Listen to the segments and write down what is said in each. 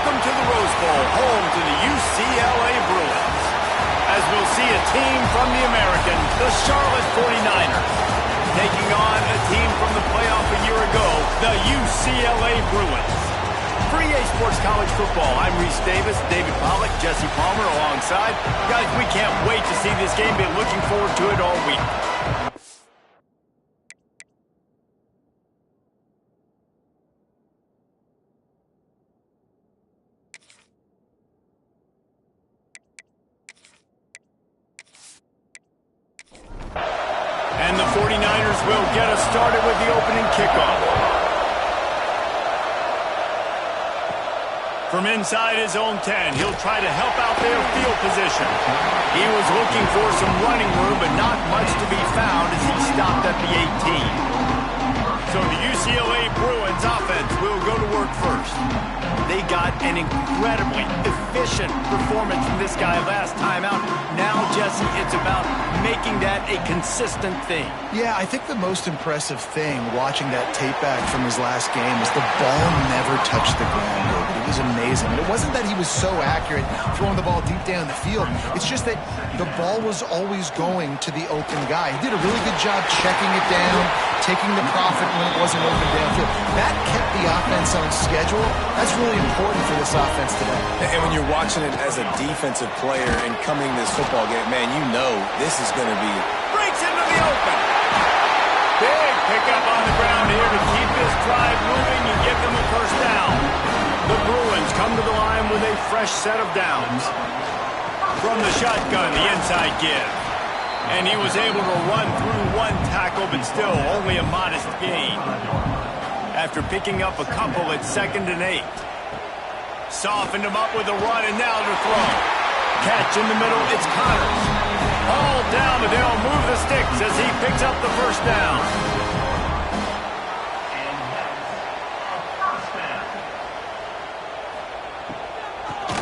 Welcome to the Rose Bowl, home to the UCLA Bruins. As we'll see a team from the American, the Charlotte 49ers, taking on a team from the playoff a year ago, the UCLA Bruins. For EA Sports College Football, I'm Reese Davis, David Pollack, Jesse Palmer alongside. Guys, we can't wait to see this game. Been looking forward to it all week. And the 49ers will get us started with the opening kickoff. From inside his own 10, he'll try to help out their field position. He was looking for some running room, but not much to be found as he stopped at the 18. So the UCLA Bruins offense will go to work first. They got an incredibly efficient performance from this guy last time out. Now, Jesse, it's about making that a consistent thing. Yeah, I think the most impressive thing watching that tape back from his last game is the ball never touched the ground, David. It was amazing. And it wasn't that he was so accurate throwing the ball deep down the field. It's just that the ball was always going to the open guy. He did a really good job checking it down, taking the profit when it wasn't open downfield. That kept the offense on schedule. That's really important for this offense today. And when you're watching it as a defensive player and coming to this football game, man, you know this is going to be... Breaks into the open. Big pickup on the ground here to keep this drive moving and give them a first down. The Bruins come to the line with a fresh set of downs. From the shotgun, the inside give. And he was able to run through one tackle, but still only a modest gain. After picking up a couple at 2nd and 8. Softened him up with a run, and now to throw. Catch in the middle, it's Connors. All down, but they'll move the sticks as he picks up the first down.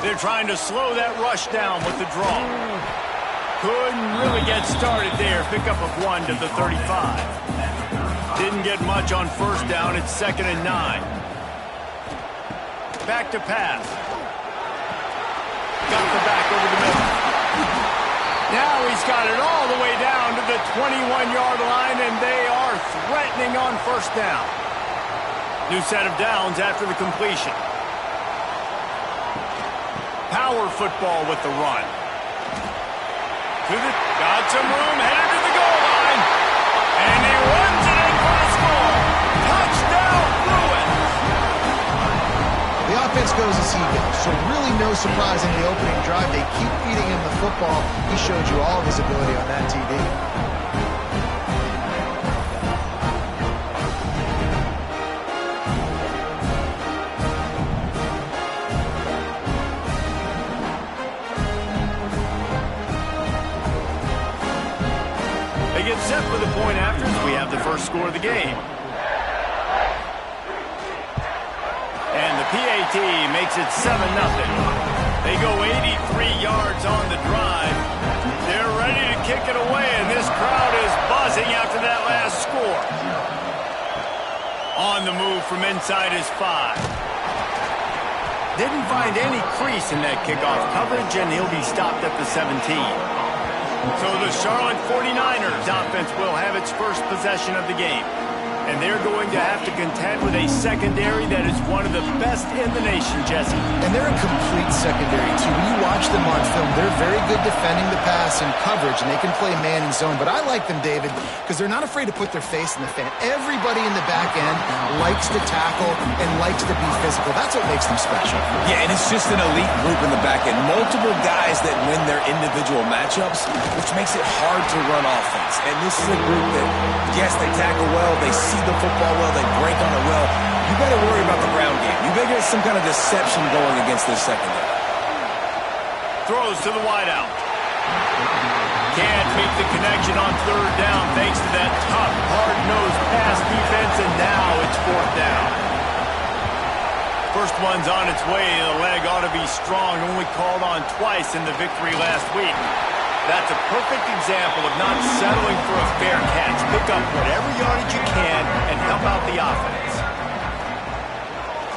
They're trying to slow that rush down with the draw. Couldn't really get started there. Pick up of 1 to the 35. Didn't get much on first down. It's 2nd and 9. Back to pass. Got the back over the middle. Now he's got it all the way down to the 21-yard line, and they are threatening on first down. New set of downs after the completion. Power football with the run. Got some room, headed to the goal line. And he runs it in for a score. Touchdown, Bruins. The offense goes as he goes, so really no surprise in the opening drive. They keep feeding him the football. He showed you all of his ability on that TD. They get set for the point after as we have the first score of the game. And the PAT makes it 7-0. They go 83 yards on the drive. They're ready to kick it away, and this crowd is buzzing after that last score. On the move from inside his 5. Didn't find any crease in that kickoff coverage, and he'll be stopped at the 17. So the Charlotte 49ers offense will have its first possession of the game. And they're going to have to contend with a secondary that is one of the best in the nation, Jesse. And they're a complete secondary, too. When you watch them on film, they're very good defending the pass and coverage, and they can play man and zone. But I like them, David, because they're not afraid to put their face in the fan. Everybody in the back end likes to tackle and likes to be physical. That's what makes them special. Yeah, and it's just an elite group in the back end. Multiple guys that win their individual matchups, which makes it hard to run offense. And this is a group that, yes, they tackle well, they see the football well, they break on it well. You better worry about the ground game. You better get some kind of deception going against this secondary. Throws to the wideout. Can't make the connection on third down thanks to that tough, hard-nosed pass defense, and now it's 4th down. First one's on its way. The leg ought to be strong, only called on twice in the victory last week. That's a perfect example of not settling for a fair catch. Pick up whatever yardage you can and help out the offense.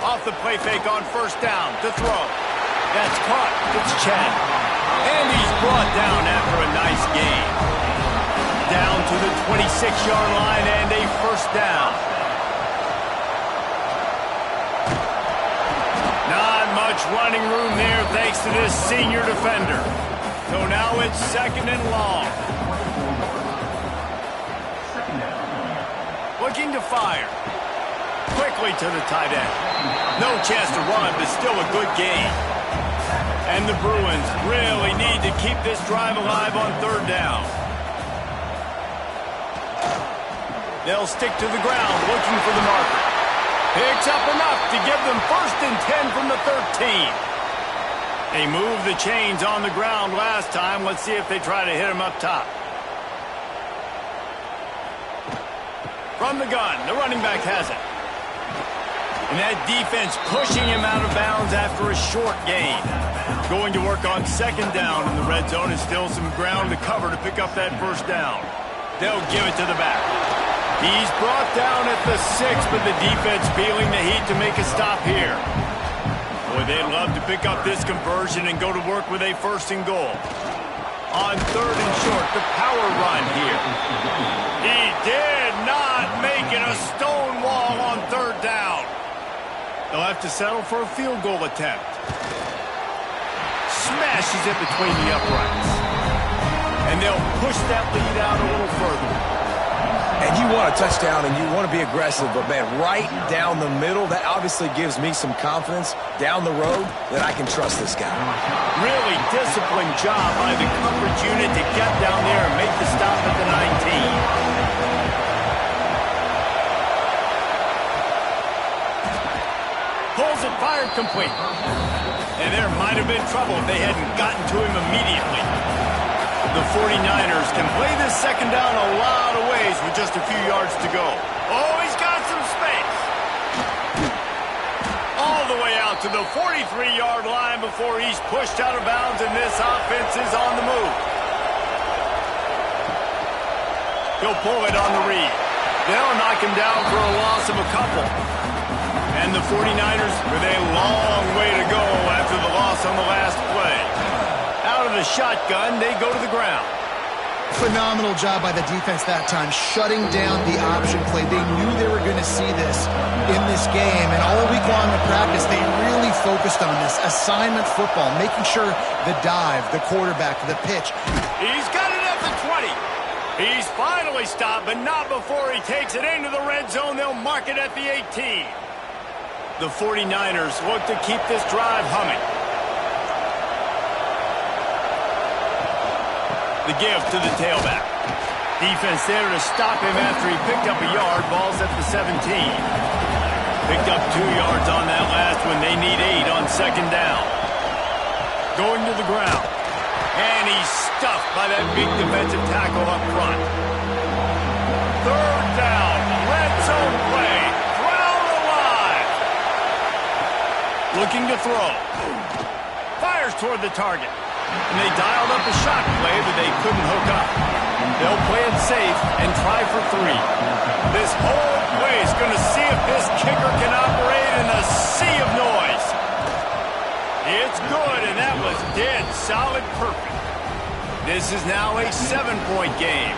Off the play fake on first down to throw. That's caught. It's Chad. And he's brought down after a nice gain. Down to the 26-yard line and a first down. Not much running room there thanks to this senior defender. So now it's 2nd and long. Looking to fire. Quickly to the tight end. No chance to run, but still a good gain. And the Bruins really need to keep this drive alive on 3rd down. They'll stick to the ground looking for the marker. Picks up enough to give them 1st and 10 from the 13. They moved the chains on the ground last time. Let's see if they try to hit him up top. From the gun, the running back has it. And that defense pushing him out of bounds after a short gain. Going to work on 2nd down in the red zone and still some ground to cover to pick up that 1st down. They'll give it to the back. He's brought down at the 6, but the defense feeling the heat to make a stop here. Boy, they'd love to pick up this conversion and go to work with a 1st and goal. On 3rd and short, the power run here. He did not make it a stone wall on 3rd down. They'll have to settle for a field goal attempt. Smashes it between the uprights. And they'll push that lead out a little further. And you want a touchdown and you want to be aggressive, but, man, right down the middle, that obviously gives me some confidence down the road that I can trust this guy. Really disciplined job by the coverage unit to get down there and make the stop at the 19. Pulls it, fired, complete. And there might have been trouble if they hadn't gotten to him immediately. The 49ers can play this 2nd down a lot of ways with just a few yards to go. Oh, he's got some space. All the way out to the 43-yard line before he's pushed out of bounds, and this offense is on the move. He'll pull it on the read. They'll knock him down for a loss of a couple. And the 49ers with a long way to go after the loss on the last play. Out of the shotgun, they go to the ground. Phenomenal job by the defense that time, shutting down the option play. They knew they were going to see this in this game, and all week long in practice, they really focused on this assignment football, making sure the dive, the quarterback, the pitch. He's got it at the 20. He's finally stopped, but not before he takes it into the red zone. They'll mark it at the 18. The 49ers look to keep this drive humming. The give to the tailback. Defense there to stop him after he picked up a yard. Ball's at the 17. Picked up 2 yards on that last one. They need 8 on 2nd down. Going to the ground. And he's stuffed by that big defensive tackle up front. 3rd down. Red zone play. Crowd alive. Looking to throw. Fires toward the target. And they dialed up a shot play, but they couldn't hook up. They'll play it safe and try for 3. This whole play is going to see if this kicker can operate in a sea of noise. It's good, and that was dead solid perfect. This is now a 7-point game.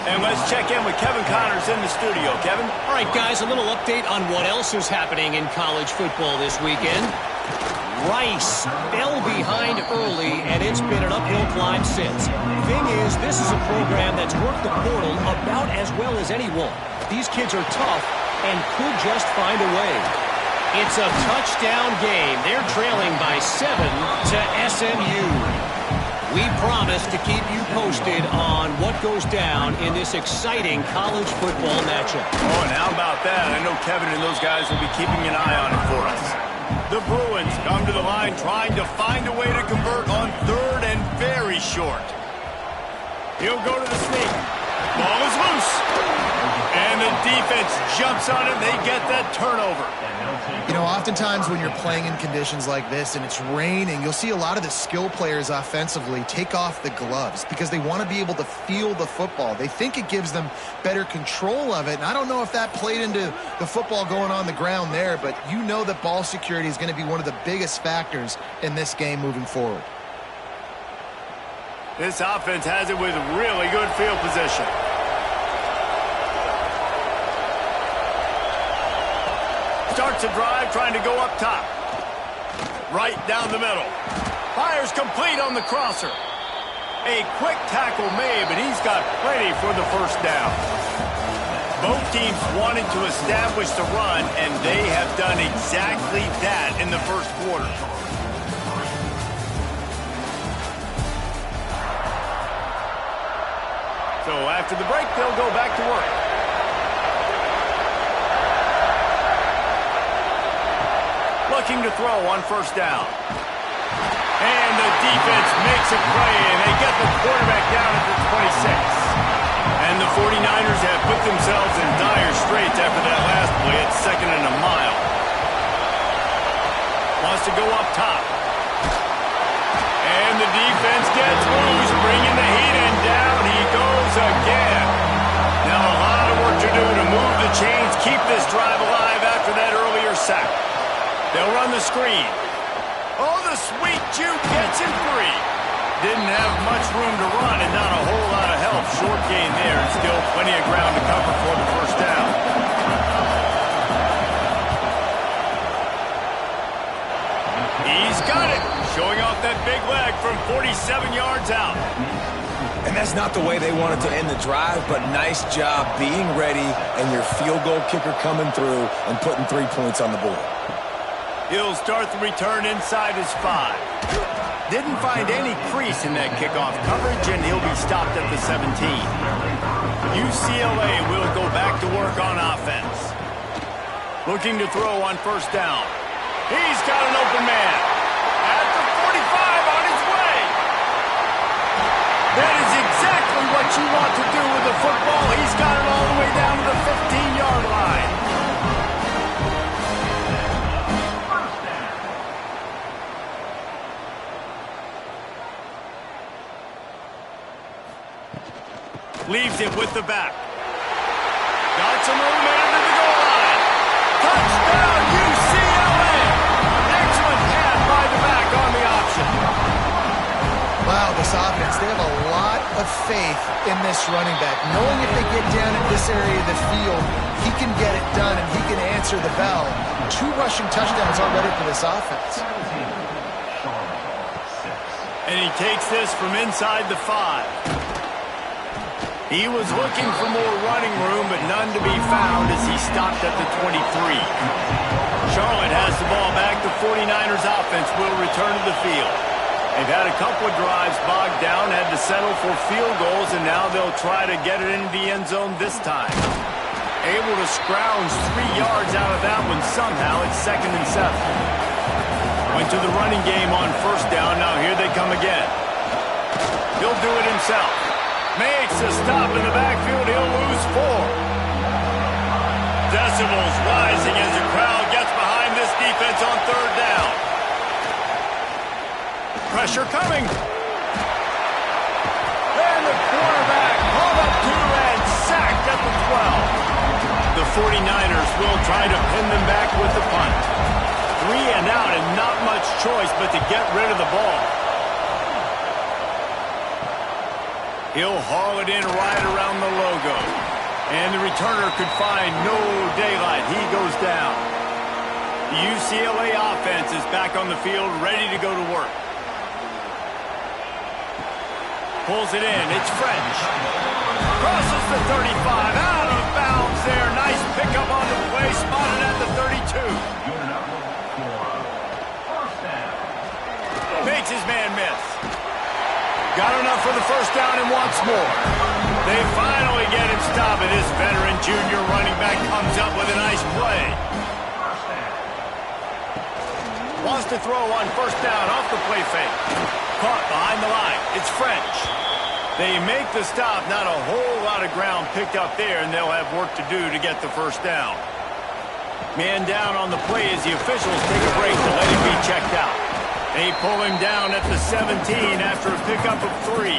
And let's check in with Kevin Connors in the studio. Kevin? All right, guys, a little update on what else is happening in college football this weekend. Rice fell behind early, and it's been an uphill climb since. Thing is, this is a program that's worked the portal about as well as anyone. These kids are tough and could just find a way. It's a touchdown game. They're trailing by 7 to SMU. We promise to keep you posted on what goes down in this exciting college football matchup. Oh, and how about that? I know Kevin and those guys will be keeping an eye on it for us. The Bruins come to the line trying to find a way to convert on 3rd and very short. He'll go to the sneak. Ball is loose. And the defense jumps on it. They get that turnover. You know, oftentimes when you're playing in conditions like this and it's raining, you'll see a lot of the skill players offensively take off the gloves because they want to be able to feel the football. They think it gives them better control of it. And I don't know if that played into the football going on the ground there, but you know that ball security is going to be one of the biggest factors in this game moving forward. This offense has it with really good field position. Starts a drive trying to go up top. Right down the middle. Fires complete on the crosser. A quick tackle made, but he's got plenty for the first down. Both teams wanted to establish the run, and they have done exactly that in the first quarter. So after the break, they'll go back to work. Looking to throw on first down. And the defense makes a play, and they get the quarterback down at the 26. And the 49ers have put themselves in dire straits after that last play at 2nd and a mile. Wants to go up top. And the defense gets loose, bringing the heat, and down he goes again. Now a lot of work to do to move the chains, keep this drive alive after that earlier sack. They'll run the screen. Oh, the sweet juke gets him free. Didn't have much room to run and not a whole lot of help. Short gain there and still plenty of ground to cover for the first down. He's got it. Showing off that big leg from 47 yards out. And that's not the way they wanted to end the drive, but nice job being ready and your field goal kicker coming through and putting 3 points on the board. He'll start the return inside his 5. Didn't find any crease in that kickoff coverage, and he'll be stopped at the 17. UCLA will go back to work on offense. Looking to throw on first down. He's got an open man. At the 45 on his way. That is exactly what you want to do with the football. He's got it all the way down to the 15-yard line. Leaves it with the back. Got some room into the goal line. Touchdown, UCLA! Excellent pass by the back on the option. Wow, this offense, they have a lot of faith in this running back. Knowing if they get down in this area of the field, he can get it done and he can answer the bell. 2 rushing touchdowns already for this offense. And he takes this from inside the 5. He was looking for more running room, but none to be found as he stopped at the 23. Charlotte has the ball back. The 49ers offense will return to the field. They've had a couple of drives bogged down, had to settle for field goals, and now they'll try to get it into the end zone this time. Able to scrounge 3 yards out of that one somehow. It's 2nd and 7. Went to the running game on first down. Now here they come again. He'll do it himself. Makes a stop in the backfield. He'll lose 4. Decibels rising as the crowd gets behind this defense on third down. Pressure coming. And the quarterback pulled up 2 and sacked at the 12. The 49ers will try to pin them back with the punt. 3 and out and not much choice but to get rid of the ball. He'll haul it in right around the logo. And the returner could find no daylight. He goes down. The UCLA offense is back on the field, ready to go to work. Pulls it in. It's French. Crosses the 35. Out of bounds there. Nice pickup on the play. Spotted at the 32. Makes his man miss. Got enough for the first down and wants more. They finally get him stopped, and this veteran junior running back comes up with a nice play. Wants to throw on first down off the play fake. Caught behind the line. It's French. They make the stop. Not a whole lot of ground picked up there, and they'll have work to do to get the first down. Man down on the play as the officials take a break to let him be checked out. They pull him down at the 17 after a pickup of 3.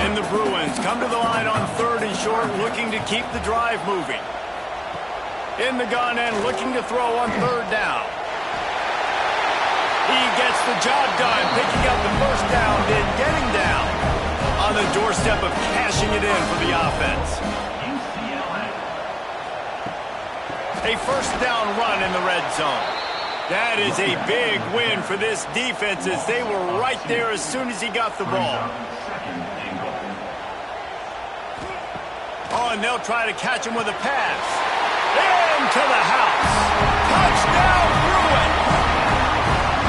And the Bruins come to the line on 3rd and short, looking to keep the drive moving. In the gun and looking to throw on 3rd down. He gets the job done, picking up the first down, then getting down on the doorstep of cashing it in for the offense. A first down run in the red zone. That is a big win for this defense as they were right there as soon as he got the ball. Oh, and they'll try to catch him with a pass. Into the house. Touchdown, Bruins!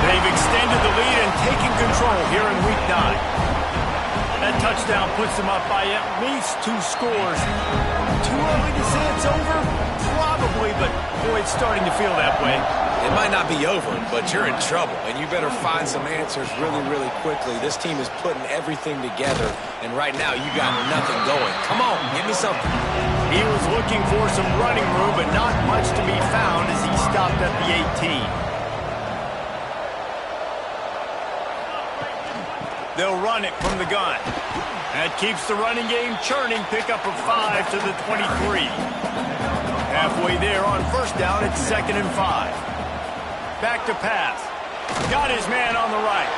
They've extended the lead and taken control here in Week 9. That touchdown puts them up by at least 2 scores. Too early to say it's over? Probably, but boy, it's starting to feel that way. It might not be over, but you're in trouble, and you better find some answers really, really quickly. This team is putting everything together, and right now you got nothing going. Come on, give me something. He was looking for some running room, but not much to be found as he stopped at the 18. They'll run it from the gun. That keeps the running game churning. Pickup of 5 to the 23. Halfway there on first down, it's 2nd and 5. Back to pass. Got his man on the right.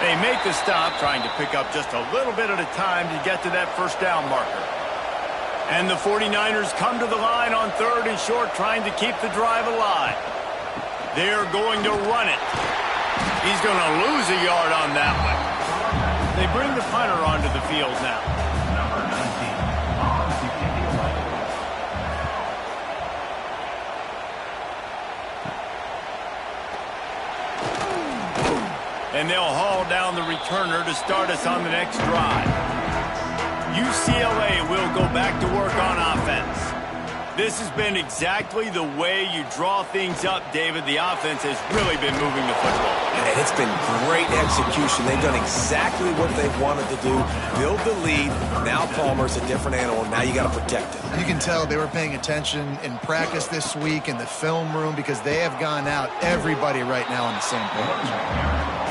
They make the stop, trying to pick up just a little bit at a time to get to that first down marker. And the 49ers come to the line on 3rd and short, trying to keep the drive alive. They're going to run it. He's going to lose a yard on that one. They bring the punter onto the field now. And they'll haul down the returner to start us on the next drive. UCLA will go back to work on offense. This has been exactly the way you draw things up, David. The offense has really been moving the football. And it's been great execution. They've done exactly what they've wanted to do. Build the lead. Now Palmer's a different animal. Now you got to protect it. You can tell they were paying attention in practice this week in the film room because they have gone out everybody right now on the same page.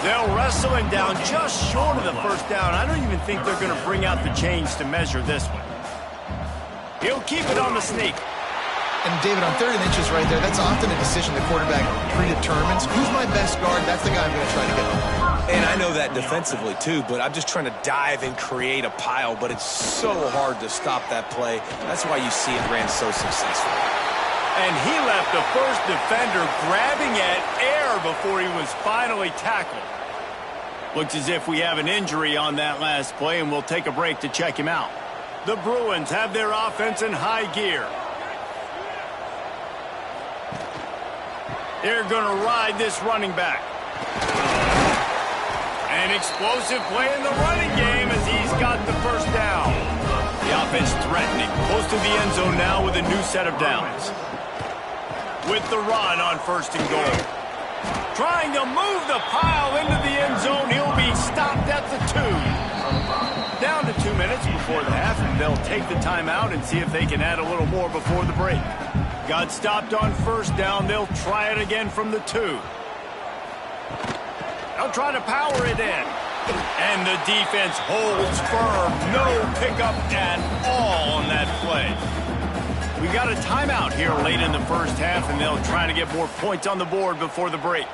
They'll wrestle him down just short of the first down. I don't even think they're going to bring out the chains to measure this one. He'll keep it on the sneak. And, David, on 3rd and inches right there, that's often a decision the quarterback predetermines. Who's my best guard? That's the guy I'm going to try to get on. And I know that defensively, too, but I'm just trying to dive and create a pile, but it's so hard to stop that play. That's why you see it ran so successfully. And he left the first defender grabbing at air before he was finally tackled. Looks as if we have an injury on that last play, and we'll take a break to check him out. The Bruins have their offense in high gear. They're going to ride this running back. An explosive play in the running game as he's got the first down. The offense threatening. Close to the end zone now with a new set of downs. With the run on 1st and goal. Trying to move the pile into the end zone. He'll be stopped at the 2. Down to 2 minutes before the half, and they'll take the timeout and see if they can add a little more before the break. Got stopped on first down. They'll try it again from the 2. They'll try to power it in. And the defense holds firm. No pickup at all on that play. We got a timeout here late in the first half, and they'll try to get more points on the board before the break.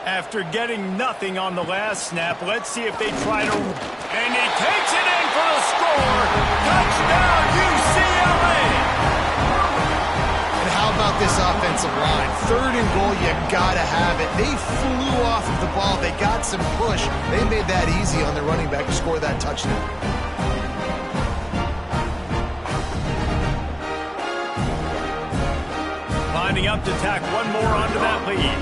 After getting nothing on the last snap, let's see if they try to... And he takes it in for the score. Touchdown, UCLA! And how about this offensive line? 3rd and goal, you got to have it. They flew off of the ball. They got some push. They made that easy on their running back to score that touchdown. Lining up to tack one more onto that lead.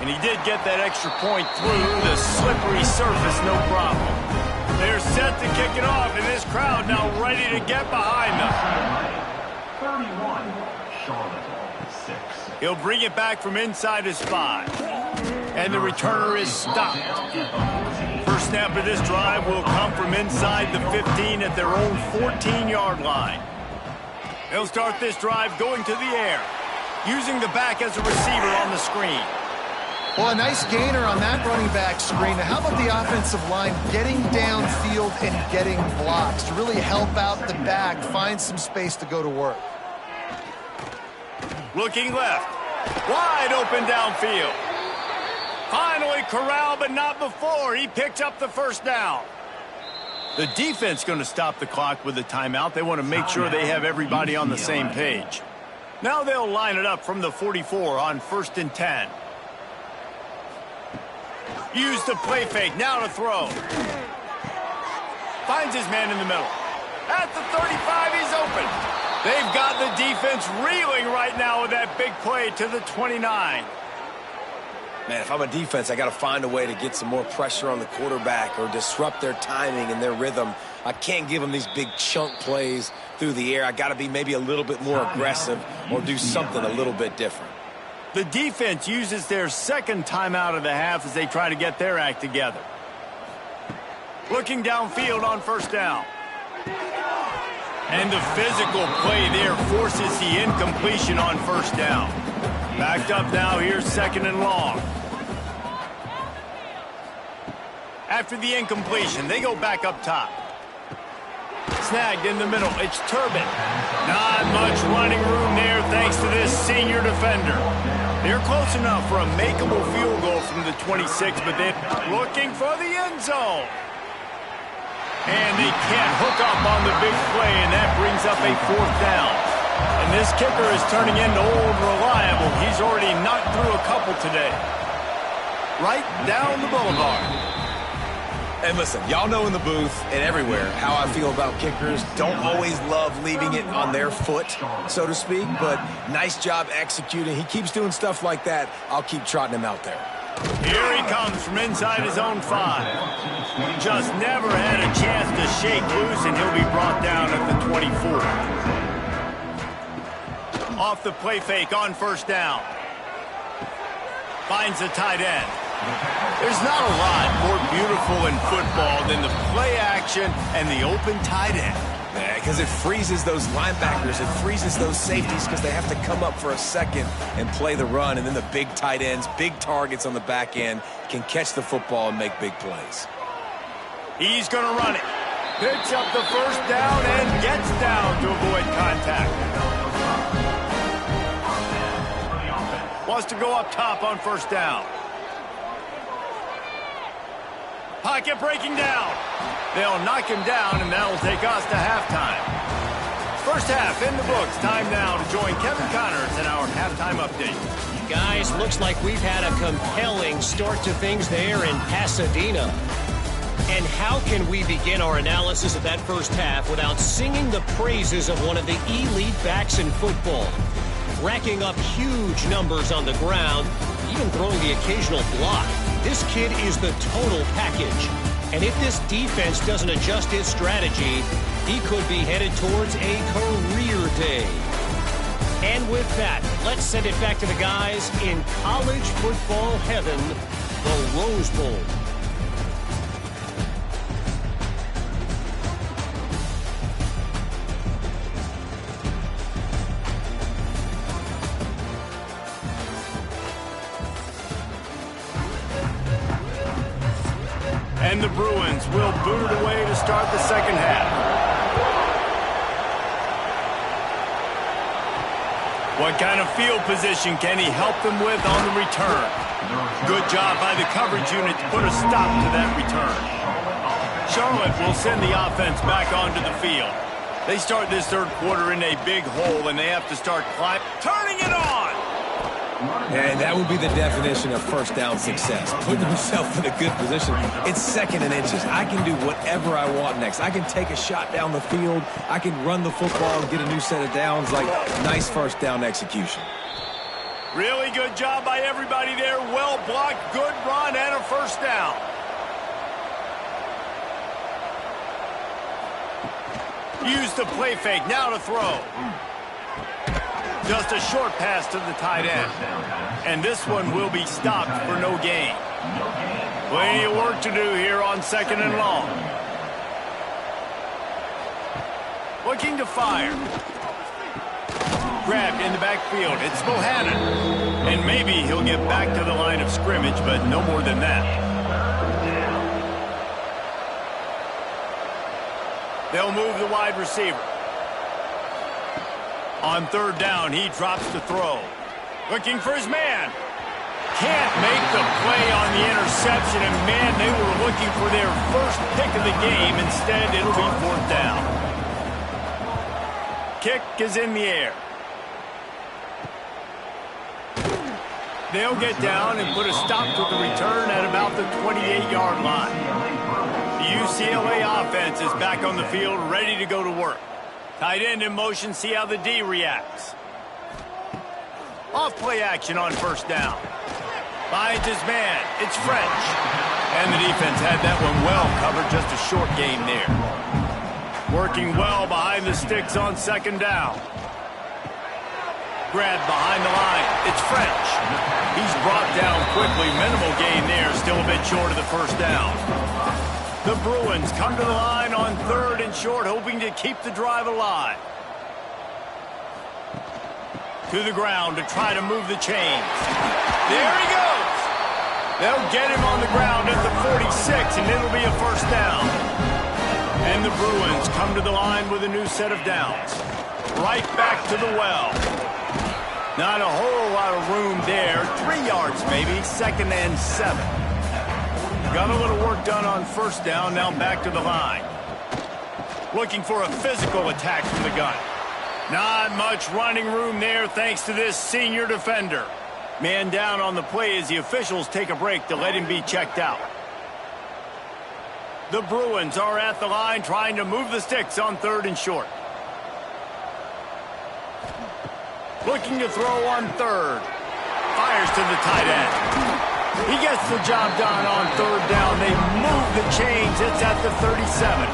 And he did get that extra point through the slippery surface, no problem. They're set to kick it off, and this crowd now ready to get behind them. 31, Charlotte, 6. He'll bring it back from inside his 5. And the returner is stopped. First snap of this drive will come from inside the 15 at their own 14-yard line. They'll start this drive going to the air, using the back as a receiver on the screen. Well, a nice gainer on that running back screen. Now, how about the offensive line getting downfield and getting blocks to really help out the back, find some space to go to work? Looking left. Wide open downfield. Finally corralled, but not before. He picked up the first down. The defense going to stop the clock with a timeout. They want to make sure they have everybody on the same page. Now they'll line it up from the 44 on 1st and 10. Use the play fake. Now to throw. Finds his man in the middle. At the 35, he's open. They've got the defense reeling right now with that big play to the 29. Man, if I'm a defense, I got to find a way to get some more pressure on the quarterback or disrupt their timing and their rhythm. I can't give them these big chunk plays through the air. I got to be maybe a little bit more aggressive or do something a little bit different. The defense uses their second timeout of the half as they try to get their act together. Looking downfield on 1st down. And the physical play there forces the incompletion on 1st down. Backed up now, here's 2nd and long. After the incompletion, they go back up top. Snagged in the middle, it's Turbin. Not much running room there thanks to this senior defender. They're close enough for a makeable field goal from the 26, but they're looking for the end zone. And they can't hook up on the big play, and that brings up a 4th down. And this kicker is turning into old reliable. He's already knocked through a couple today. Right down the boulevard. And listen, y'all know in the booth and everywhere how I feel about kickers. Don't always love leaving it on their foot, so to speak, but nice job executing. He keeps doing stuff like that. I'll keep trotting him out there. Here he comes from inside his own 5. Just never had a chance to shake loose, and he'll be brought down at the 24. Off the play fake on 1st down. Finds the tight end. There's not a lot more beautiful in football than the play action and the open tight end. Yeah, because it freezes those linebackers. It freezes those safeties because they have to come up for a second and play the run. And then the big tight ends, big targets on the back end can catch the football and make big plays. He's going to run it. Picks up the 1st down and gets down to avoid contact. Wants to go up top on 1st down. Pocket breaking down. They'll knock him down, and that'll take us to halftime. First half in the books. Time now to join Kevin Connors in our halftime update. Guys, looks like we've had a compelling start to things there in Pasadena. And how can we begin our analysis of that first half without singing the praises of one of the elite backs in football? Racking up huge numbers on the ground, even throwing the occasional block. This kid is the total package. And if this defense doesn't adjust its strategy, he could be headed towards a career day. And with that, let's send it back to the guys in college football heaven, the Rose Bowl. And the Bruins will boot it away to start the second half. What kind of field position can he help them with on the return? Good job by the coverage unit to put a stop to that return. Charlotte will send the offense back onto the field. They start this third quarter in a big hole, and they have to start climbing. Turning it on! And that would be the definition of first down success. Putting himself in a good position. It's 2nd and inches. I can do whatever I want next. I can take a shot down the field. I can run the football and get a new set of downs. Like, nice first down execution. Really good job by everybody there. Well blocked, good run, and a first down. Use the play fake. Now to throw. Just a short pass to the tight end. And this one will be stopped for no gain. Plenty of work to do here on 2nd and long. Looking to fire. Grabbed in the backfield. It's Bohannon. And maybe he'll get back to the line of scrimmage, but no more than that. They'll move the wide receiver. On 3rd down, he drops the throw. Looking for his man. Can't make the play on the interception, and man, they were looking for their first pick of the game. Instead, it'll be 4th down. Kick is in the air. They'll get down and put a stop to the return at about the 28-yard line. The UCLA offense is back on the field, ready to go to work. Tight end in motion, see how the D reacts. Off play action on 1st down. Finds his man. It's French. And the defense had that one well covered, just a short gain there. Working well behind the sticks on 2nd down. Grabbed behind the line. It's French. He's brought down quickly. Minimal gain there. Still a bit short of the 1st down. The Bruins come to the line on 3rd and short, hoping to keep the drive alive. To the ground to try to move the chains. There he goes. They'll get him on the ground at the 46, and it'll be a 1st down. And the Bruins come to the line with a new set of downs. Right back to the well. Not a whole lot of room there. 3 yards maybe, 2nd and 7. Got a little work done on 1st down, now back to the line. Looking for a physical attack from the gun. Not much running room there thanks to this senior defender. Man down on the play as the officials take a break to let him be checked out. The Bruins are at the line trying to move the sticks on 3rd and short. Looking to throw on 3rd. Fires to the tight end. He gets the job done on 3rd down. They move the chains. It's at the 37.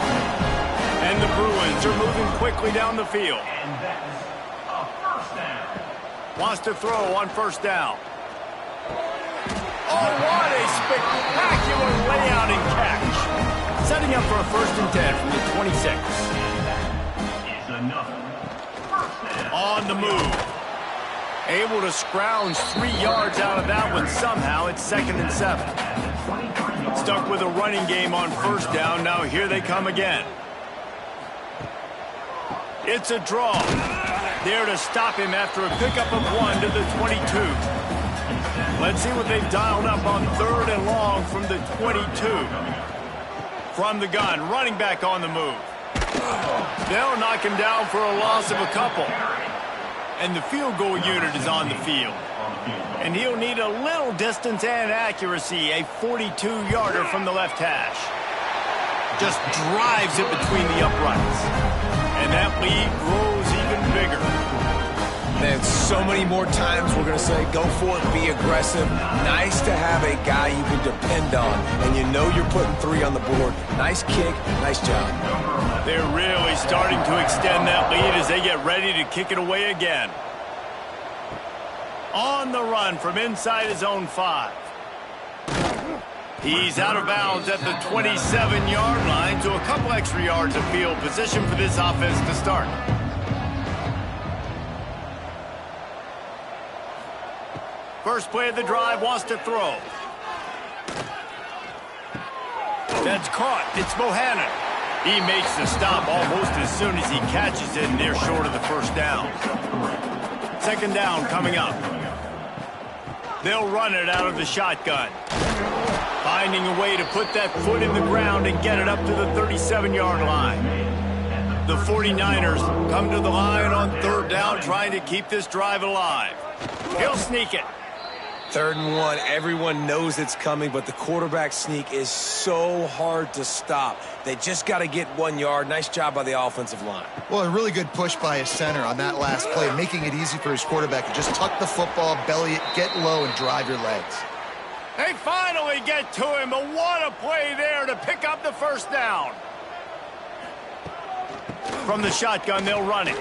And the Bruins are moving quickly down the field. And that's a 1st down. Wants to throw on 1st down. Oh, what a spectacular layout and catch. Setting up for a 1st and 10 from the 26. It's another 1st down. On the move. Able to scrounge 3 yards out of that one somehow. It's 2nd and 7. Stuck with a running game on 1st down. Now here they come again. It's a draw. There to stop him after a pickup of 1 to the 22. Let's see what they've dialed up on 3rd and long from the 22. From the gun, running back on the move. They'll knock him down for a loss of a couple. And the field goal unit is on the field. And he'll need a little distance and accuracy, a 42-yarder from the left hash. Just drives it between the uprights. And that lead grows even bigger. Man, so many more times we're going to say, go for it, be aggressive. Nice to have a guy you can depend on, and you know you're putting 3 on the board. Nice kick, nice job. They're really starting to extend that lead as they get ready to kick it away again. On the run from inside his own 5. He's out of bounds at the 27-yard line, so a couple extra yards of field position for this offense to start. First play of the drive, wants to throw. That's caught. It's Bohannon. He makes the stop almost as soon as he catches it, and they're short of the 1st down. 2nd down coming up. They'll run it out of the shotgun. Finding a way to put that foot in the ground and get it up to the 37-yard line. The 49ers come to the line on 3rd down, trying to keep this drive alive. He'll sneak it. 3rd and 1, everyone knows it's coming, but the quarterback sneak is so hard to stop. They just got to get 1 yard. Nice job by the offensive line. Well, a really good push by his center on that last play, making it easy for his quarterback to just tuck the football, belly it, get low, and drive your legs. They finally get to him, but what a play there to pick up the 1st down. From the shotgun, they'll run it.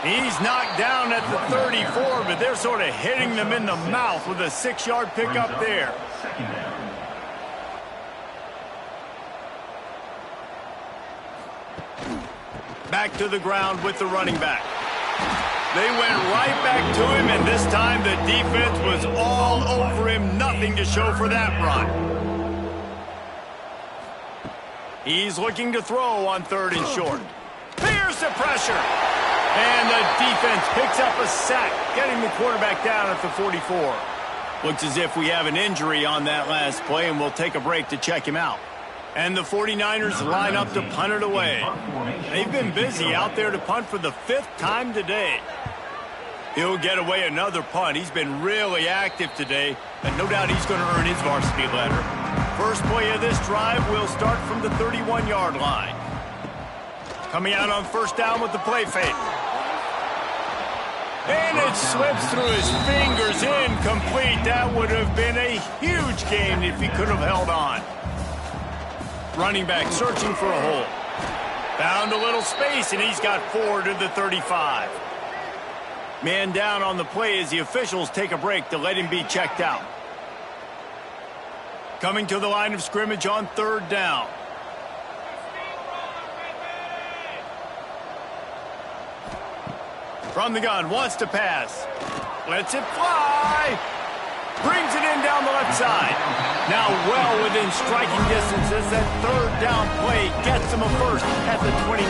He's knocked down at the 34, but they're sort of hitting them in the mouth with a 6-yard pickup there. Back to the ground with the running back. They went right back to him, and this time the defense was all over him. Nothing to show for that run. He's looking to throw on 3rd and short. Here's the pressure. And the defense picks up a sack, getting the quarterback down at the 44. Looks as if we have an injury on that last play, and we'll take a break to check him out. And the 49ers line up to punt it away. They've been busy out there to punt for the 5th time today. He'll get away another punt. He's been really active today, and no doubt he's going to earn his varsity letter. First play of this drive will start from the 31-yard line. Coming out on 1st down with the play fake. And it slips through his fingers, incomplete. That would have been a huge gain if he could have held on. Running back searching for a hole. Found a little space, and he's got 4 to the 35. Man down on the play as the officials take a break to let him be checked out. Coming to the line of scrimmage on 3rd down. From the gun, wants to pass. Lets it fly. Brings it in down the left side. Now well within striking distance as that 3rd down play gets him a first at the 29.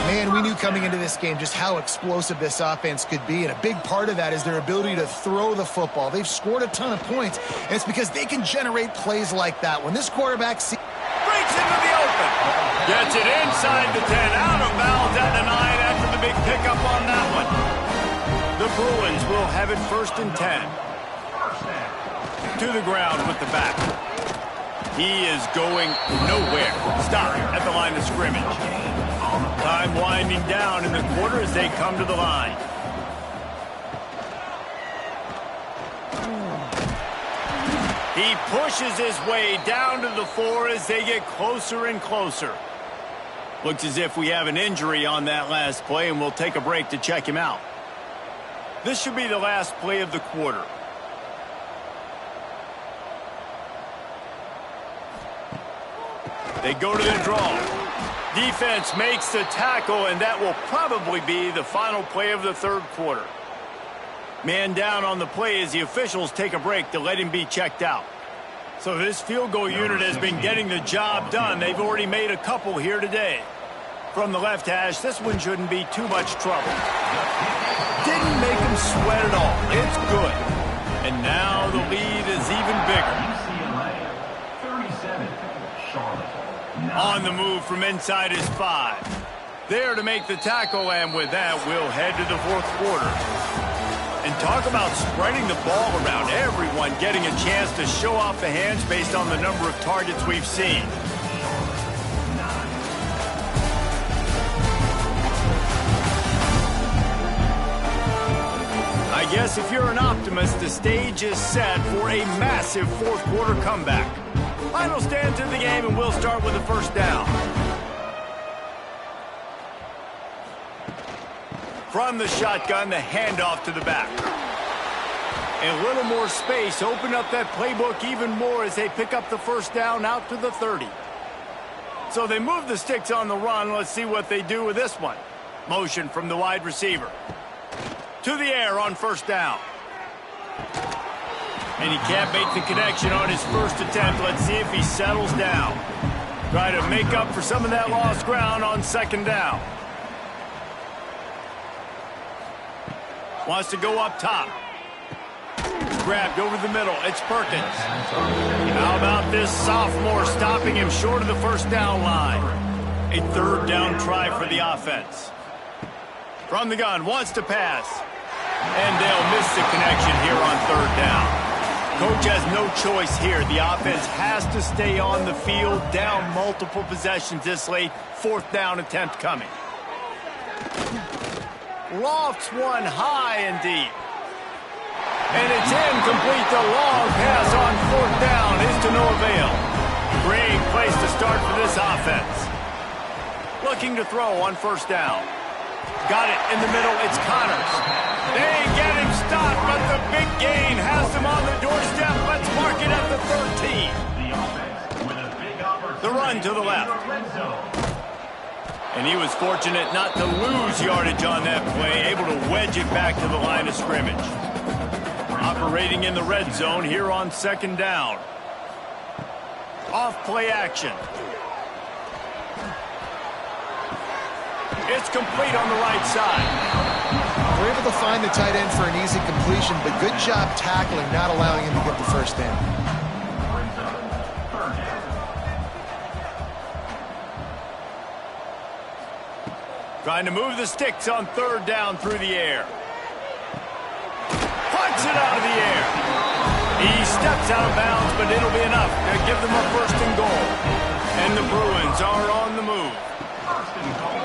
Man, we knew coming into this game just how explosive this offense could be, and a big part of that is their ability to throw the football. They've scored a ton of points, and it's because they can generate plays like that. When this quarterback breaks into the open. Gets it inside the 10, out of bounds at the 9 after the big pickup on that one. The Bruins will have it 1st and 10. To the ground with the back. He is going nowhere. Stop at the line of scrimmage. Time winding down in the quarter as they come to the line. He pushes his way down to the 4 as they get closer and closer. Looks as if we have an injury on that last play, and we'll take a break to check him out. This should be the last play of the quarter. They go to the draw. Defense makes the tackle, and that will probably be the final play of the 3rd quarter. Man down on the play as the officials take a break to let him be checked out. So this field goal unit has been getting the job done. They've already made a couple here today. From the left hash, this one shouldn't be too much trouble. Didn't make him sweat at all. It's good. And now the lead is even bigger. UCLA 37, Charlotte. On the move from inside his 5. There to make the tackle, and with that, we'll head to the 4th quarter. And talk about spreading the ball around. Everyone getting a chance to show off the hands based on the number of targets we've seen. I guess if you're an optimist, the stage is set for a massive 4th quarter comeback. Final stand to the game, and we'll start with the 1st down. From the shotgun, the handoff to the back. A little more space, open up that playbook even more as they pick up the 1st down out to the 30. So they move the sticks on the run. Let's see what they do with this one. Motion from the wide receiver. To the air on 1st down. And he can't make the connection on his 1st attempt. Let's see if he settles down. Try to make up for some of that lost ground on 2nd down. Wants to go up top. Grabbed over the middle. It's Perkins. How about this sophomore stopping him short of the 1st down line? A 3rd down try for the offense. From the gun, wants to pass. And they'll miss the connection here on 3rd down. Coach has no choice here. The offense has to stay on the field, down multiple possessions this late. 4th down attempt coming. Lofts one high and deep. And it's incomplete. The long pass on 4th down is to no avail. Great place to start for this offense. Looking to throw on 1st down. Got it in the middle. It's Connors. They get him stopped, but the big gain has him on the doorstep. Let's mark it at the 13. The run to the left. And he was fortunate not to lose yardage on that play, able to wedge it back to the line of scrimmage. Operating in the red zone here on second down. Off play action. It's complete on the right side. They're able to find the tight end for an easy completion, but good job tackling, not allowing him to get the first down. Trying to move the sticks on third down through the air. Punts it out of the air. He steps out of bounds, but it'll be enough to give them a first and goal. And the Bruins are on the move.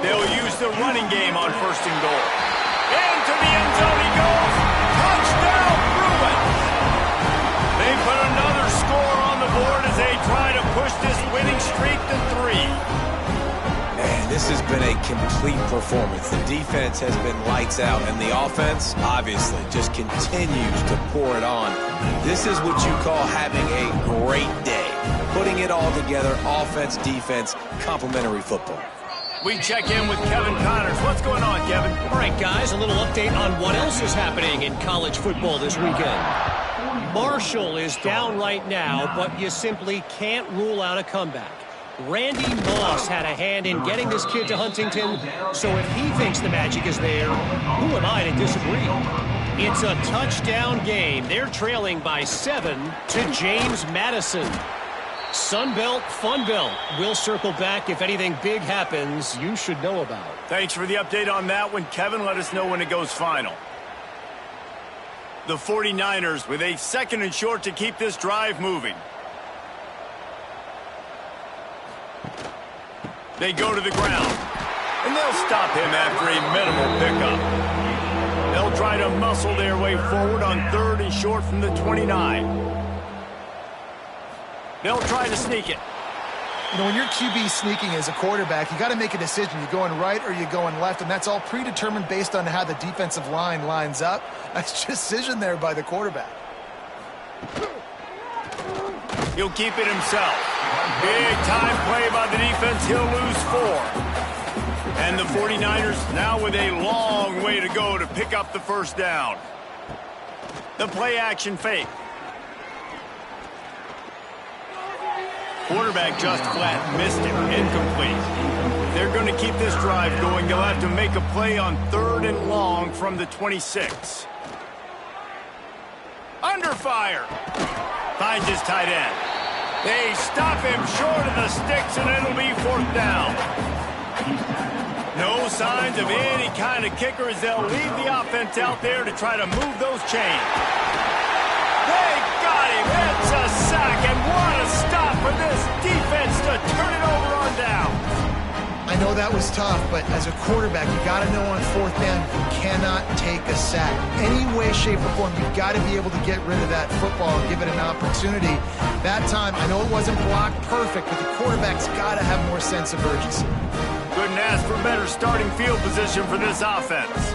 They'll use the running game on first and goal. Into the end zone he goes. Touchdown, Bruins! They put another score on the board as they try to push this winning streak to 3. Man, this has been a complete performance. The defense has been lights out, and the offense, obviously, just continues to pour it on. This is what you call having a great day. Putting it all together, offense, defense, complementary football. We check in with Kevin Connors. What's going on, Kevin? All right, guys, a little update on what else is happening in college football this weekend. Marshall is down right now, but you simply can't rule out a comeback. Randy Moss had a hand in getting this kid to Huntington, so if he thinks the magic is there, who am I to disagree? It's a touchdown game. They're trailing by 7 to James Madison. Sunbelt, Funbelt. We'll circle back if anything big happens you should know about. Thanks for the update on that one, Kevin. Let us know when it goes final. The 49ers with a second and short to keep this drive moving. They go to the ground, and they'll stop him after a minimal pickup. They'll try to muscle their way forward on third and short from the 29. They'll try to sneak it. You know, when you're QB sneaking as a quarterback, you got to make a decision. You're going right or you're going left, and that's all predetermined based on how the defensive line lines up. Nice decision there by the quarterback. He'll keep it himself. Big time play by the defense. He'll lose 4. And the 49ers now with a long way to go to pick up the first down. The play action fake. Quarterback just flat missed it. Incomplete. They're going to keep this drive going. They'll have to make a play on third and long from the 26. Under fire. Finds his tight end. They stop him short of the sticks, and it'll be fourth down. No signs of any kind of kicker as they'll leave the offense out there to try to move those chains. They got him. It's a sack, and what a stop for this defense to turn it over on down. I know that was tough, but as a quarterback, you got to know on fourth down you cannot take a sack. Any way, shape, or form, you've got to be able to get rid of that football and give it an opportunity. That time, I know it wasn't blocked perfect, but the quarterback's got to have more sense of urgency. Couldn't ask for better starting field position for this offense.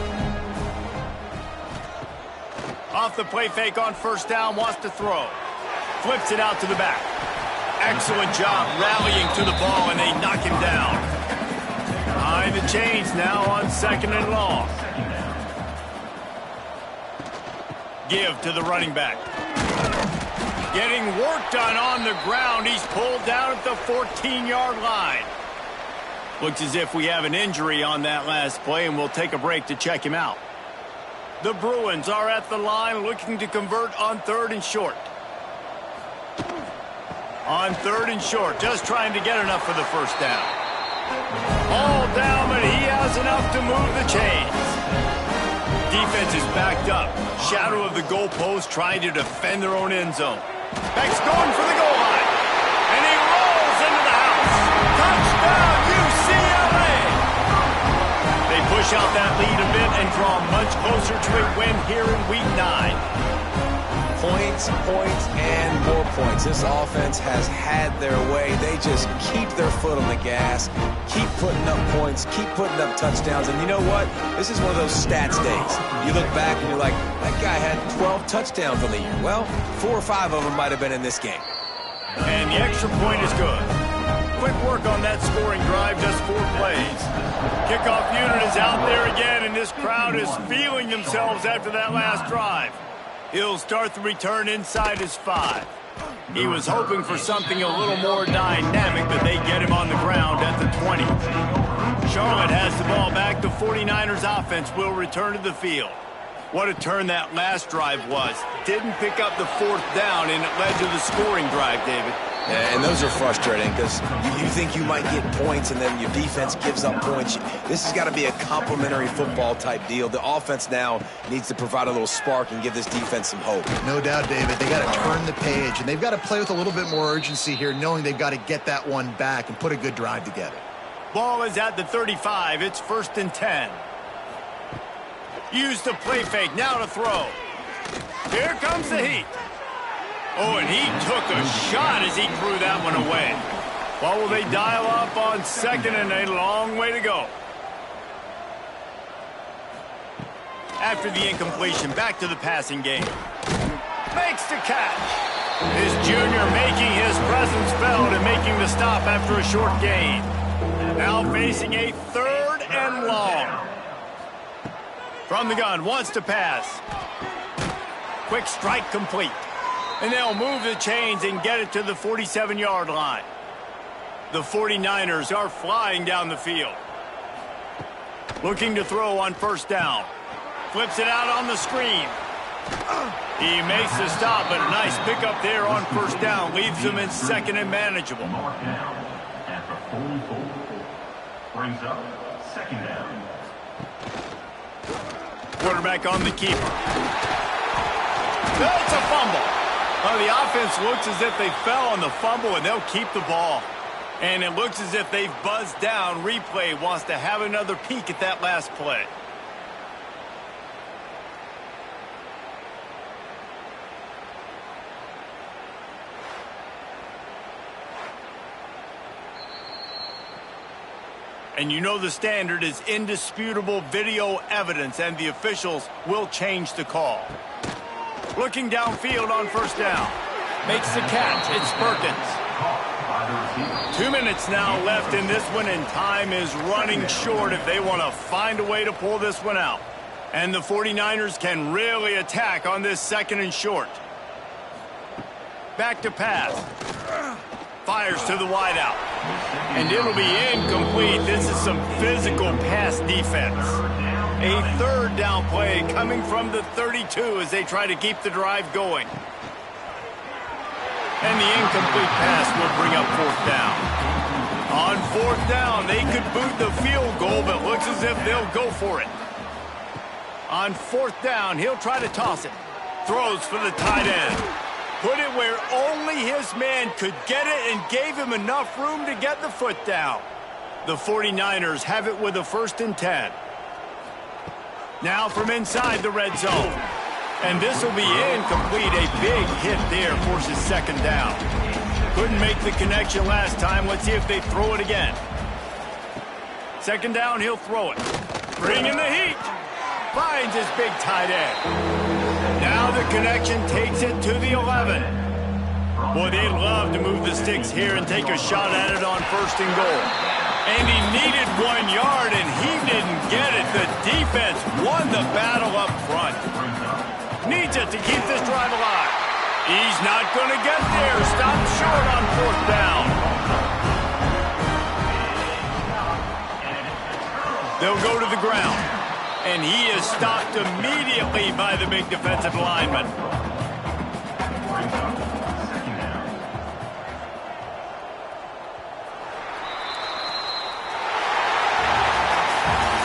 Off the play fake on first down, wants to throw. Flips it out to the back. Excellent job rallying to the ball, and they knock him down. Behind the chains now on second and long. Give to the running back. Getting work done on the ground. He's pulled down at the 14-yard line. Looks as if we have an injury on that last play, and we'll take a break to check him out. The Bruins are at the line looking to convert on third and short. On third and short, just trying to get enough for the first down. All down, but he has enough to move the chains. Defense is backed up. Shadow of the goalpost trying to defend their own end zone. Beck's going for the goal line. And he rolls into the house. Touchdown, UCLA! They push out that lead a bit and draw much closer to a win here in Week 9. Points, points, and more points. This offense has had their way. They just keep their foot on the gas, keep putting up points, keep putting up touchdowns. And you know what? This is one of those stats days. You look back and you're like, that guy had 12 touchdowns on the year. Well, 4 or 5 of them might have been in this game. And the extra point is good. Quick work on that scoring drive, just 4 plays. Kickoff unit is out there again, and this crowd is feeling themselves after that last drive. He'll start the return inside his 5. He was hoping for something a little more dynamic, but they get him on the ground at the 20. Charlotte has the ball back. The 49ers offense will return to the field. What a turn that last drive was. Didn't pick up the 4th down, and it led to the scoring drive, David. Yeah, and those are frustrating because you think you might get points and then your defense gives up points. This has got to be a complementary football type deal. The offense now needs to provide a little spark and give this defense some hope. No doubt, David. They got to turn the page, and they've got to play with a little bit more urgency here, knowing they've got to get that one back and put a good drive together. Ball is at the 35. It's 1st and 10. Use the play fake. Now to throw. Here comes the heat. Oh, and he took a shot as he threw that one away. Well, will they dial up on 2nd and a long way to go? After the incompletion, back to the passing game. Makes the catch. His junior making his presence felt and making the stop after a short gain. Now facing a 3rd and long. From the gun, wants to pass. Quick strike complete. And they'll move the chains and get it to the 47-yard line. The 49ers are flying down the field. Looking to throw on 1st down. Flips it out on the screen. He makes the stop, but a nice pickup there on 1st down. Leaves them in 2nd and manageable. Mark down at the 44. Brings up 2nd down. Quarterback on the keeper. That's a fumble. Well, the offense looks as if they fell on the fumble, and they'll keep the ball. And it looks as if they've buzzed down. Replay wants to have another peek at that last play. And you know the standard is indisputable video evidence, and the officials will change the call. Looking downfield on 1st down. Makes the catch. It's Perkins. 2 minutes now left in this one, and time is running short if they want to find a way to pull this one out. And the 49ers can really attack on this 2nd and short. Back to pass. Fires to the wideout. And it'll be incomplete. This is some physical pass defense. A 3rd down play coming from the 32 as they try to keep the drive going. And the incomplete pass will bring up 4th down. On 4th down, they could boot the field goal, but looks as if they'll go for it. On 4th down, he'll try to toss it. Throws for the tight end. Put it where only his man could get it and gave him enough room to get the foot down. The 49ers have it with a 1st and 10. Now from inside the red zone. And this will be incomplete. A big hit there forces 2nd down. Couldn't make the connection last time. Let's see if they throw it again. 2nd down, he'll throw it. Bringing the heat. Finds his big tight end. Now the connection takes it to the 11. Boy, they'd love to move the sticks here and take a shot at it on 1st and goal. And he needed 1 yard, and he didn't get it. The defense won the battle up front. Needs it to keep this drive alive. He's not going to get there. Stopped short on 4th down. They'll go to the ground. And he is stopped immediately by the big defensive lineman.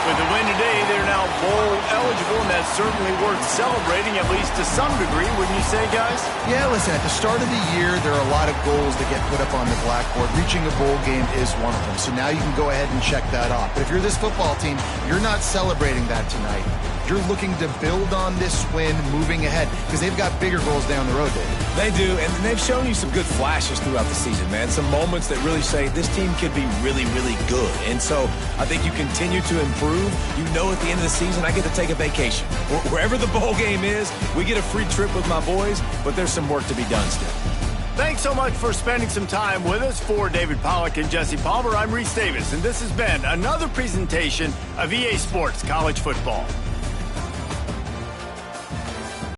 With the win today, they're now bowl eligible, and that's certainly worth celebrating, at least to some degree, wouldn't you say, guys? Yeah, listen, at the start of the year, there are a lot of goals that get put up on the blackboard. Reaching a bowl game is one of them. So now you can go ahead and check that off. But if you're this football team, you're not celebrating that tonight. You're looking to build on this win moving ahead because they've got bigger goals down the road, David. They do, and they've shown you some good flashes throughout the season, man. Some moments that really say this team could be really, really good. And so I think you continue to improve. You know at the end of the season, I get to take a vacation. Wherever the bowl game is, we get a free trip with my boys, but there's some work to be done still. Thanks so much for spending some time with us. For David Pollack and Jesse Palmer, I'm Reese Davis, and this has been another presentation of EA Sports College Football.